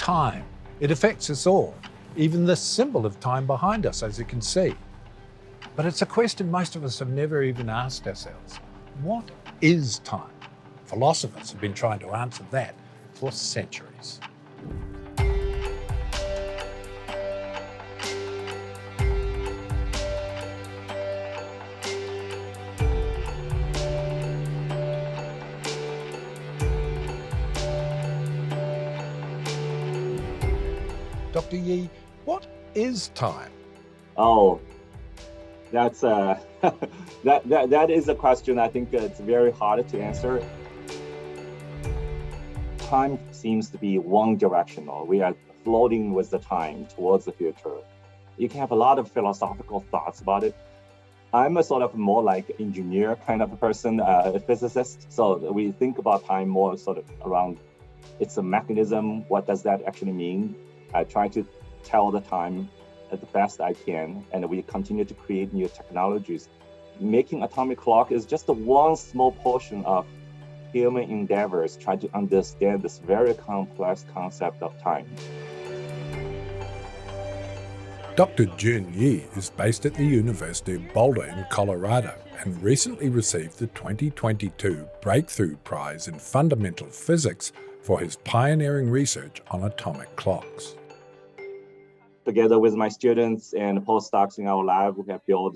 time. It affects us all, even the symbol of time behind us, as you can see. But it's a question most of us have never even asked ourselves. What is time? Philosophers have been trying to answer that for centuries. Dr. Ye, what is time? Oh, that's that is a question I think it's very hard to answer. Time seems to be one directional. We are floating with the time towards the future. You can have a lot of philosophical thoughts about it. I'm a sort of more like engineer kind of a person, a physicist. So we think about time more sort of around it's a mechanism. What does that actually mean? I try to tell the time at the best I can, and we continue to create new technologies. Making atomic clock is just one small portion of human endeavors trying to understand this very complex concept of time. Dr. Jun Ye is based at the University of Boulder in Colorado and recently received the 2022 Breakthrough Prize in Fundamental Physics for his pioneering research on atomic clocks. Together with my students and postdocs in our lab, we have built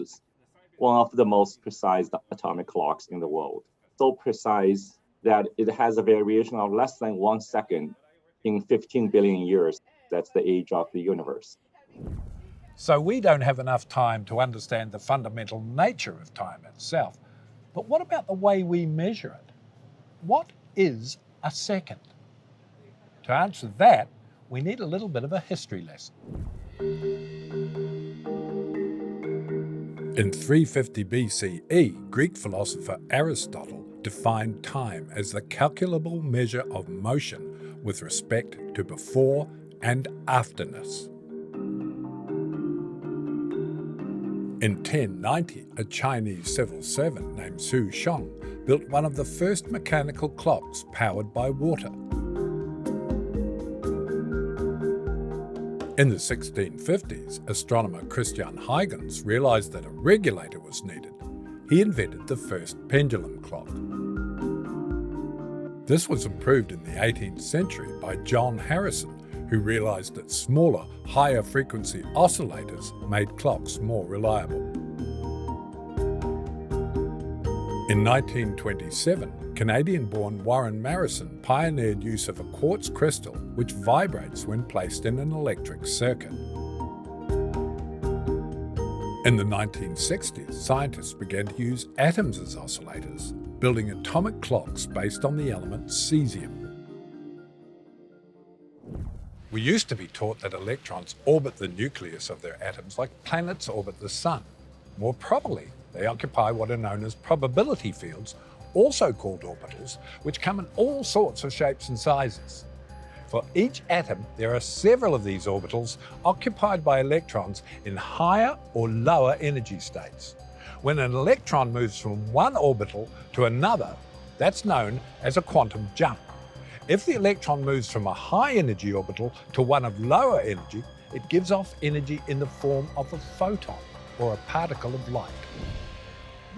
one of the most precise atomic clocks in the world. So precise that it has a variation of less than 1 second in 15 billion years. That's the age of the universe. So we don't have enough time to understand the fundamental nature of time itself. But what about the way we measure it? What is a second? To answer that, we need a little bit of a history lesson. In 350 BCE, Greek philosopher Aristotle defined time as the calculable measure of motion with respect to before and afterness. In 1090, a Chinese civil servant named Su Shong built one of the first mechanical clocks powered by water. In the 1650s, astronomer Christian Huygens realized that a regulator was needed. He invented the first pendulum clock. This was improved in the 18th century by John Harrison, who realized that smaller, higher frequency oscillators made clocks more reliable. In 1927, Canadian-born Warren Marrison pioneered use of a quartz crystal which vibrates when placed in an electric circuit. In the 1960s, scientists began to use atoms as oscillators, building atomic clocks based on the element cesium. We used to be taught that electrons orbit the nucleus of their atoms like planets orbit the sun. More probably, they occupy what are known as probability fields, also called orbitals, which come in all sorts of shapes and sizes. For each atom, there are several of these orbitals occupied by electrons in higher or lower energy states. When an electron moves from one orbital to another, that's known as a quantum jump. If the electron moves from a high energy orbital to one of lower energy, it gives off energy in the form of a photon, or a particle of light.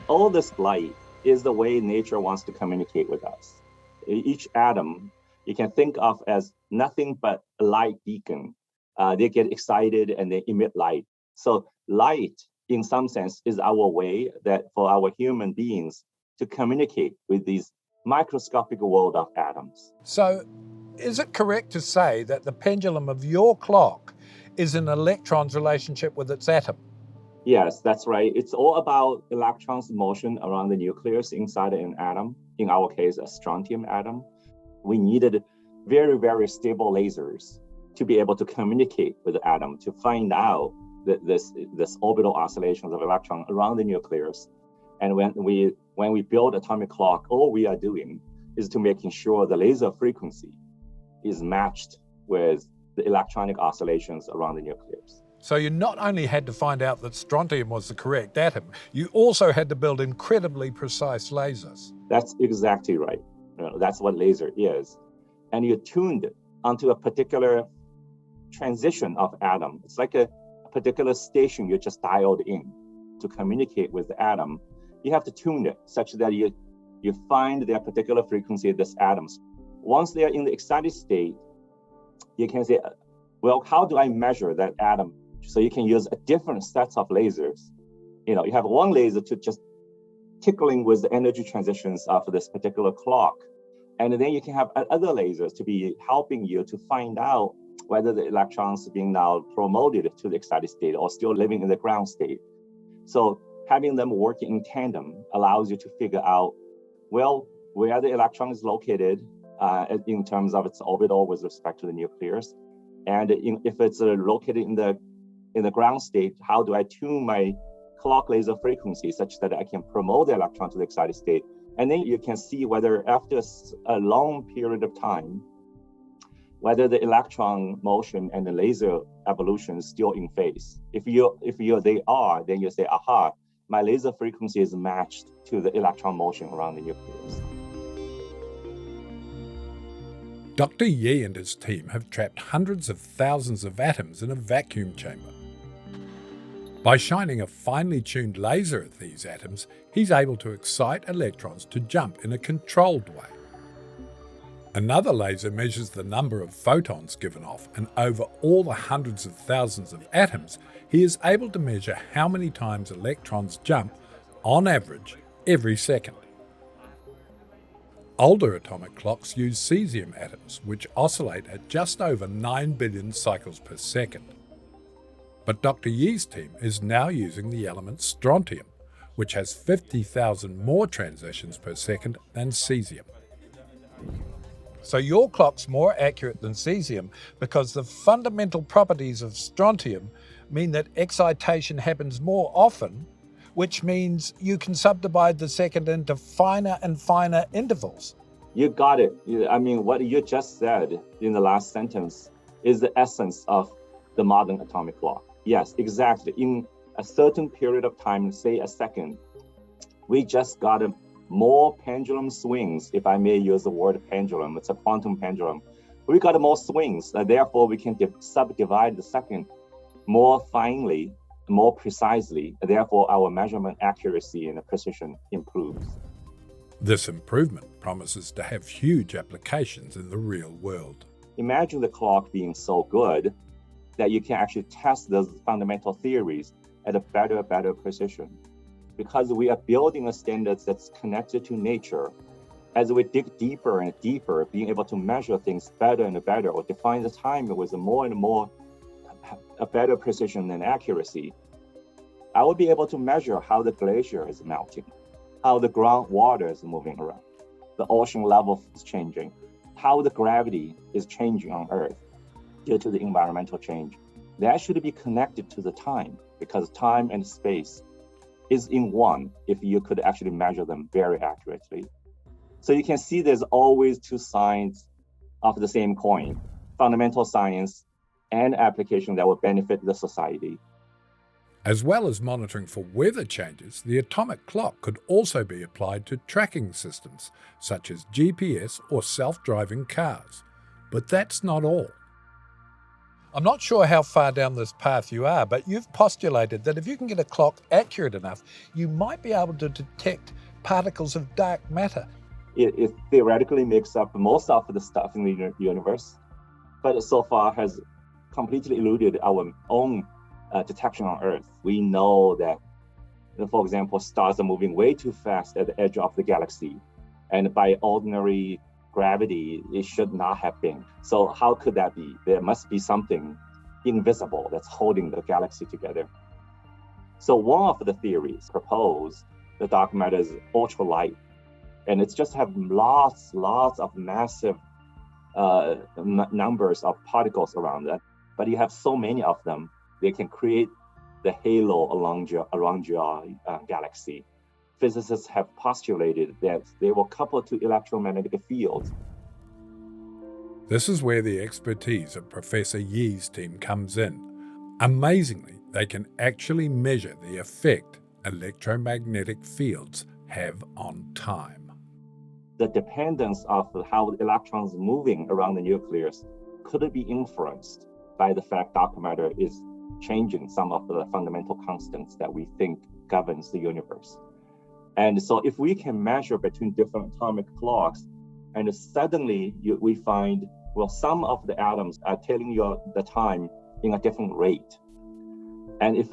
All this light is the way nature wants to communicate with us. Each atom, you can think of as nothing but a light beacon. They get excited and they emit light. So light, in some sense, is our way that for our human beings to communicate with these microscopic world of atoms. So, is it correct to say that the pendulum of your clock is an electron's relationship with its atom? Yes, that's right. It's all about electrons' motion around the nucleus inside an atom. In our case, a strontium atom. We needed very, very stable lasers to be able to communicate with the atom to find out this orbital oscillations of electrons around the nucleus. And when we build atomic clock, all we are doing is to making sure the laser frequency is matched with the electronic oscillations around the nucleus. So you not only had to find out that strontium was the correct atom, you also had to build incredibly precise lasers. That's exactly right. That's what laser is. And you tuned it onto a particular transition of atom. It's like a particular station you just dialed in to communicate with the atom. You have to tune it such that you find their particular frequency of these atoms. Once they're in the excited state, you can say, well, how do I measure that atom? So you can use a different sets of lasers. You have one laser to just tickling with the energy transitions of this particular clock. And then you can have other lasers to be helping you to find out whether the electrons are being now promoted to the excited state or still living in the ground state. So having them working in tandem allows you to figure out, well, where the electron is located in terms of its orbital with respect to the nucleus. And if it's located in the ground state, how do I tune my clock laser frequency such that I can promote the electron to the excited state? And then you can see whether after a long period of time, whether the electron motion and the laser evolution is still in phase. If they are, then you say, aha, my laser frequency is matched to the electron motion around the nucleus. Dr. Ye and his team have trapped hundreds of thousands of atoms in a vacuum chamber. By shining a finely tuned laser at these atoms, he's able to excite electrons to jump in a controlled way. Another laser measures the number of photons given off, and over all the hundreds of thousands of atoms, he is able to measure how many times electrons jump, on average, every second. Older atomic clocks use cesium atoms, which oscillate at just over 9 billion cycles per second. But Dr. Ye's team is now using the element strontium, which has 50,000 more transitions per second than cesium. So your clock's more accurate than cesium because the fundamental properties of strontium mean that excitation happens more often, which means you can subdivide the second into finer and finer intervals. You got it. I mean, what you just said in the last sentence is the essence of the modern atomic clock. Yes, exactly. In a certain period of time, say a second, we just got more pendulum swings, if I may use the word pendulum. It's a quantum pendulum. We got more swings, therefore we can subdivide the second more finely, more precisely. Therefore, our measurement accuracy and precision improves. This improvement promises to have huge applications in the real world. Imagine the clock being so good that you can actually test those fundamental theories at a better precision. Because we are building a standard that's connected to nature, as we dig deeper and deeper, being able to measure things better and better, or define the time with more and more a better precision and accuracy, I will be able to measure how the glacier is melting, how the groundwater is moving around, the ocean level is changing, how the gravity is changing on Earth due to the environmental change. That should be connected to the time, because time and space is in one if you could actually measure them very accurately. So you can see there's always two sides of the same coin, fundamental science and application that will benefit the society. As well as monitoring for weather changes, the atomic clock could also be applied to tracking systems, such as GPS or self-driving cars. But that's not all. I'm not sure how far down this path you are, but you've postulated that if you can get a clock accurate enough, you might be able to detect particles of dark matter. It theoretically makes up most of the stuff in the universe, but so far has completely eluded our own detection on Earth. We know that, for example, stars are moving way too fast at the edge of the galaxy, and by ordinary gravity, it should not have been. So how could that be? There must be something invisible that's holding the galaxy together. So one of the theories proposed the dark matter is ultralight, and it's just have lots of massive numbers of particles around it. But you have so many of them, they can create the halo around your galaxy. Physicists have postulated that they will couple to electromagnetic fields. This is where the expertise of Professor Ye's team comes in. Amazingly, they can actually measure the effect electromagnetic fields have on time. The dependence of how the electrons moving around the nucleus could be influenced by the fact dark matter is changing some of the fundamental constants that we think governs the universe. And so if we can measure between different atomic clocks, and suddenly we find, well, some of the atoms are telling you the time in a different rate. And if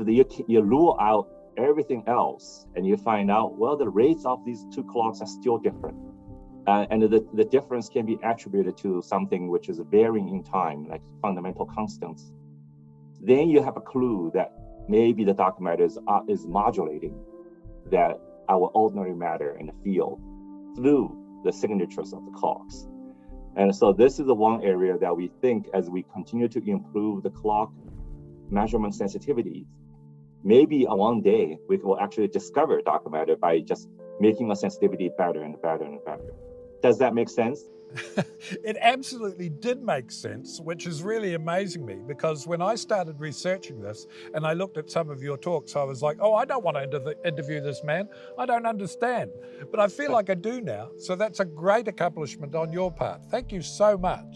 you rule out everything else and you find out, well, the rates of these two clocks are still different. And the difference can be attributed to something which is varying in time, like fundamental constants. Then you have a clue that maybe the dark matter is modulating that our ordinary matter in the field through the signatures of the clocks. And so this is the one area that we think, as we continue to improve the clock measurement sensitivity, maybe one day we will actually discover dark matter by just making the sensitivity better and better and better. Does that make sense? It absolutely did make sense, which is really amazing me, because when I started researching this and I looked at some of your talks, I was like, oh, I don't want to interview this man. I don't understand. But I feel like I do now. So that's a great accomplishment on your part. Thank you so much.